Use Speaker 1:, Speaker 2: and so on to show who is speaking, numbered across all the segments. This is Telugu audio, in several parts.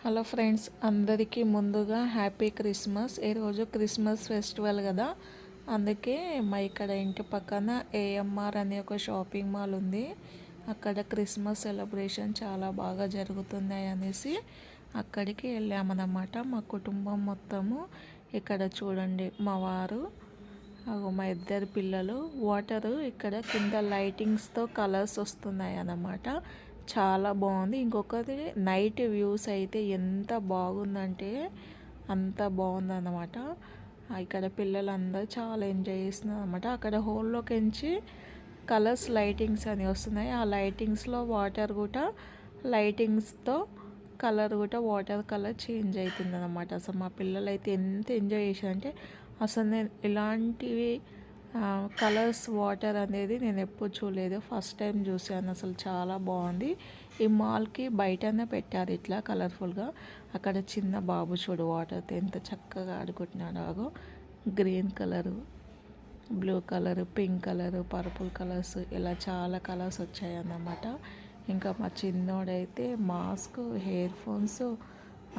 Speaker 1: హలో ఫ్రెండ్స్, అందరికీ ముందుగా హ్యాపీ క్రిస్మస్. ఈరోజు క్రిస్మస్ ఫెస్టివల్ కదా, అందుకే మా ఇక్కడ ఇంటి పక్కన ఏఎంఆర్ అనే ఒక షాపింగ్ మాల్ ఉంది. అక్కడ క్రిస్మస్ సెలబ్రేషన్ చాలా బాగా జరుగుతున్నాయి అనేసి అక్కడికి వెళ్ళామన్నమాట. మా కుటుంబం మొత్తము. ఇక్కడ చూడండి, మా వారు, మా ఇద్దరు పిల్లలు. వాటరు ఇక్కడ కింద లైటింగ్స్తో కలర్స్ వస్తున్నాయి అన్నమాట. చాలా బాగుంది. ఇంకొకటి నైట్ వ్యూస్ అయితే ఎంత బాగుందంటే అంత బాగుందన్నమాట. ఇక్కడ పిల్లలందరూ చాలా ఎంజాయ్ చేస్తున్నారు అనమాట. అక్కడ హోల్లోకించి కలర్స్ లైటింగ్స్ అని వస్తున్నాయి. ఆ లైటింగ్స్లో వాటర్ కూడా లైటింగ్స్తో కలర్ కూడా వాటర్ కలర్ చేంజ్ అవుతుంది అన్నమాట. అసలు మా పిల్లలు అయితే ఎంత ఎంజాయ్ చేశారంటే, అసలు నేను ఇలాంటివి కలర్స్ వాటర్ అనేది నేను ఎప్పుడు చూడలేదు, ఫస్ట్ టైం చూశాను. అసలు చాలా బాగుంది. ఈ మాల్కి బయటనే పెట్టారు ఇట్లా కలర్ఫుల్గా. అక్కడ చిన్న బాబు చూడు వాటర్తో ఎంత చక్కగా ఆడుకుంటున్నాడు. Green colour, blue colour, pink colour, purple colours, ఇలా చాలా కలర్స్ వచ్చాయి అన్నమాట. ఇంకా మా చిన్నోడైతే మాస్క్, హెయిర్ ఫోన్స్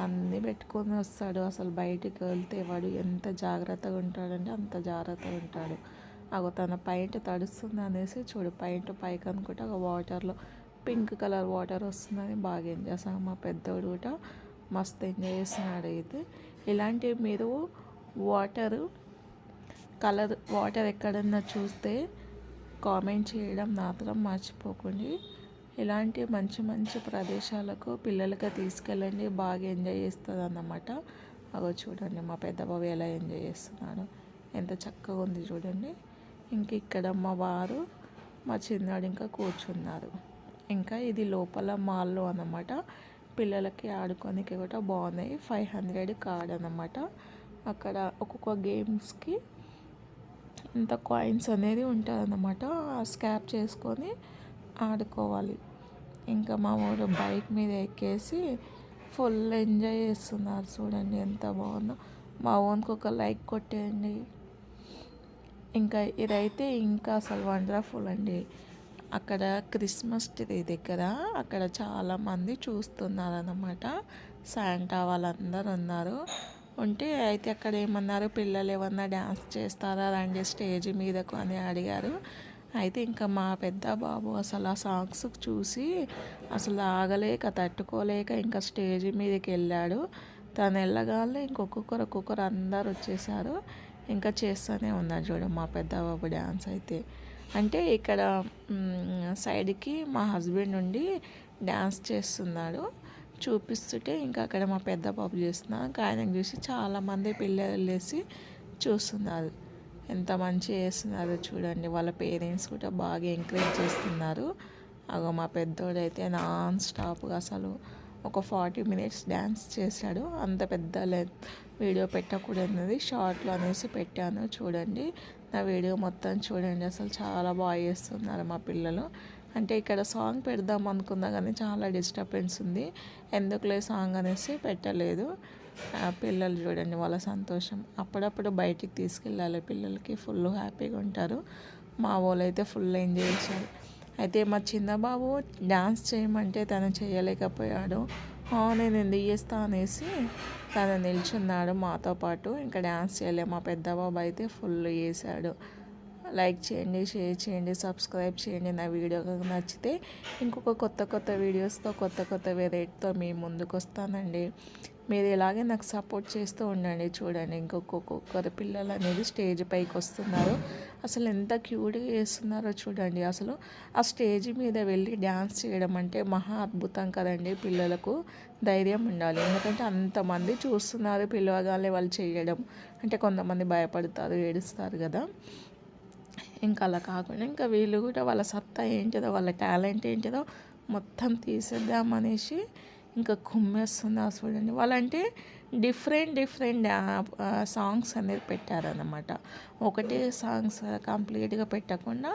Speaker 1: అన్నీ పెట్టుకొని వస్తాడు. అసలు బయటికి వెళ్తే వాడు ఎంత జాగ్రత్తగా ఉంటాడంటే అంత జాగ్రత్తగా ఉంటాడు. తన పైంట్ తడుస్తుంది అనేసి చూడు, పైంట్ పైకి అనుకుంటే వాటర్లో పింక్ కలర్ వాటర్ వస్తుందని బాగా ఎంజాయ్ చేస్తాను. మా పెద్దోడు కూడా మస్తు ఎంజాయ్ చేస్తున్నాడు. అయితే ఇలాంటివి మీరు వాటర్ ఎక్కడన్నా చూస్తే కామెంట్ చేయడం మాత్రం మర్చిపోకండి. ఇలాంటి మంచి మంచి ప్రదేశాలకు పిల్లలకి తీసుకెళ్ళండి, బాగా ఎంజాయ్ చేస్తుంది అన్నమాట. చూడండి మా పెద్ద బాబు ఎలా ఎంజాయ్ చేస్తున్నాడు, ఎంత చక్కగా ఉంది చూడండి. ఇంక ఇక్కడ మా వారు, మా చిన్నాడు ఇంకా కూర్చున్నారు. ఇంకా ఇది లోపల మాల్లో అన్నమాట. పిల్లలకి ఆడుకోనికి కూడా బాగున్నాయి. 500 కార్డ్ అన్నమాట. అక్కడ ఒక్కొక్క గేమ్స్కి ఇంత కాయిన్స్ అనేది ఉంటుంది అన్నమాట. స్కాప్ చేసుకొని ఆడుకోవాలి. ఇంకా మా వాడు బైక్ మీద ఎక్కేసి ఫుల్ ఎంజాయ్ చేస్తున్నారు. చూడండి ఎంత బాగుందో. మా ఓన్కి ఒక లైక్ కొట్టేయండి. ఇంకా ఇదైతే ఇంకా అసలు వండర్ఫుల్ అండి. అక్కడ క్రిస్మస్ ట్రీ దగ్గర అక్కడ చాలామంది చూస్తున్నారు అన్నమాట. శాంటా వాళ్ళందరూ ఉన్నారు. అయితే అక్కడ ఏమన్నారు, పిల్లలు ఏమన్నా డ్యాన్స్ చేస్తారా రండి స్టేజ్ మీదకు అని అడిగారు. అయితే ఇంకా మా పెద్ద బాబు అసలు ఆ సాంగ్స్ చూసి అసలు ఆగలేక తట్టుకోలేక ఇంకా స్టేజ్ మీదకి వెళ్ళాడు. తను వెళ్ళగానే ఒక్కొక్కరు అందరు వచ్చేసారు. ఇంకా చేస్తూనే ఉన్నాడు చూడు మా పెద్ద బాబు డ్యాన్స్ అయితే. అంటే ఇక్కడ సైడ్కి మా హస్బెండ్ ఉండి డ్యాన్స్ చేస్తున్నాడు, చూపిస్తుంటే ఇంకా అక్కడ మా పెద్ద బాబు చేస్తున్నాడు. ఇంకా ఆయనకు చూసి చాలామంది పిల్లలు వేసి చూస్తున్నారు. ఎంత మంచిగా చేస్తున్నారో చూడండి. వాళ్ళ పేరెంట్స్ కూడా బాగా ఎంకరేజ్ చేస్తున్నారు. మా పెద్దోడైతే నాన్ స్టాప్గా అసలు ఒక 40 minutes డ్యాన్స్ చేశాడు. అంత పెద్ద వీడియో పెట్టకూడదు, షార్ట్లో అనేసి పెట్టాను. చూడండి నా వీడియో మొత్తం చూడండి. అసలు చాలా బాగా చేస్తున్నారు మా పిల్లలు. అంటే ఇక్కడ సాంగ్ పెడదాం అనుకున్నా కానీ చాలా డిస్టర్బెన్స్ ఉంది, ఎందుకులే సాంగ్ అనేసి పెట్టలేదు. పిల్లలు చూడండి వాళ్ళ సంతోషం. అప్పుడప్పుడు బయటికి తీసుకెళ్ళాలి, పిల్లలకి ఫుల్ హ్యాపీగా ఉంటారు. మా వాళ్ళు అయితే ఫుల్ ఎంజాయ్ చేశారు. అయితే మా చిన్న బాబు డ్యాన్స్ చేయమంటే తను చేయలేకపోయాడు. నేను ఎందుకు చేస్తా అనేసి తను నిల్చున్నాడు మాతో పాటు. ఇంకా డ్యాన్స్ చేయలే. మా పెద్ద బాబు అయితే ఫుల్ చేశాడు. లైక్ చేయండి, షేర్ చేయండి, సబ్స్క్రైబ్ చేయండి. నా వీడియో నచ్చితే ఇంకొక కొత్త వీడియోస్తో కొత్త వెరైటీతో మీ ముందుకు వస్తానండి. మీరు ఇలాగే నాకు సపోర్ట్ చేస్తూ ఉండండి. చూడండి ఇంకొకరు పిల్లలు అనేది స్టేజ్ పైకి వస్తున్నారు. అసలు ఎంత క్యూట్గా చేస్తున్నారో చూడండి. అసలు ఆ స్టేజ్ మీద వెళ్ళి డ్యాన్స్ చేయడం అంటే మహా అద్భుతం కదండి. పిల్లలకు ధైర్యం ఉండాలి, ఎందుకంటే అంతమంది చూస్తున్నారు. పిల్లగానే వాళ్ళు చేయడం అంటే కొంతమంది భయపడతారు, ఏడుస్తారు కదా. ఇంకా అలా కాకుండా ఇంకా వీళ్ళు కూడా వాళ్ళ సత్తా ఏంటిదో, వాళ్ళ టాలెంట్ ఏంటిదో మొత్తం తీసేద్దామనేసి ఇంకా కుమ్మేస్తున్నారు చూడండి. వాళ్ళంటే డిఫరెంట్ సాంగ్స్ అనేది పెట్టారన్నమాట. ఒకటే సాంగ్స్ కంప్లీట్గా పెట్టకుండా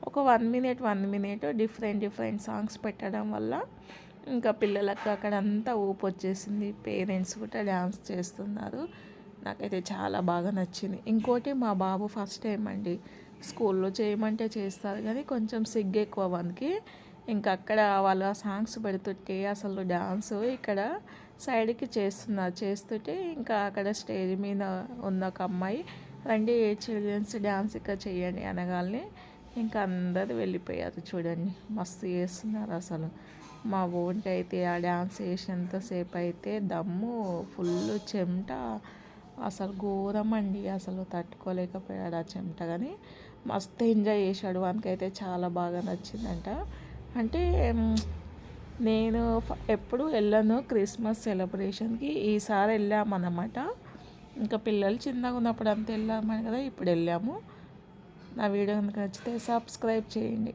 Speaker 1: ఒక 1 minute డిఫరెంట్ సాంగ్స్ పెట్టడం వల్ల ఇంకా పిల్లలకు అక్కడ అంతా ఊపు వచ్చేసింది. పేరెంట్స్ కూడా డ్యాన్స్ చేస్తున్నారు. నాకైతే చాలా బాగా నచ్చింది. ఇంకోటి మా బాబు ఫస్ట్ టైం అండి స్కూల్లో చేయమంటే చేస్తారు కానీ కొంచెం సిగ్గు ఎక్కువ వానికి. ఇంకా అక్కడ వాళ్ళు ఆ సాంగ్స్ పెడుతుంటే అసలు డ్యాన్స్ ఇక్కడ సైడ్కి చేస్తుంటే ఇంకా అక్కడ స్టేజ్ మీద ఉన్న ఒక అమ్మాయి రండి చిల్డ్రన్స్ డ్యాన్స్ ఇక్కడ చేయండి అనగానే ఇంకా అందరూ వెళ్ళిపోయారు. చూడండి మస్తు చేస్తున్నారు అసలు. మా ఓన్కి అయితే ఆ డ్యాన్స్ చేసినంతసేపు అయితే దమ్ము ఫుల్ చెమట, అసలు ఘోరం అండి. అసలు తట్టుకోలేకపోయాడు ఆ చెమట. కానీ మస్తు ఎంజాయ్ చేశాడు. వానికైతే చాలా బాగా నచ్చిందంట. అంటే నేను ఎప్పుడు వెళ్ళను క్రిస్మస్ సెలబ్రేషన్కి, ఈసారి వెళ్ళామన్నమాట. ఇంకా పిల్లలు చిన్నగా ఉన్నప్పుడు అంతా వెళ్ళామని కదా, ఇప్పుడు వెళ్ళాము. నా వీడియో కనుక నచ్చితే సబ్స్క్రైబ్ చేయండి.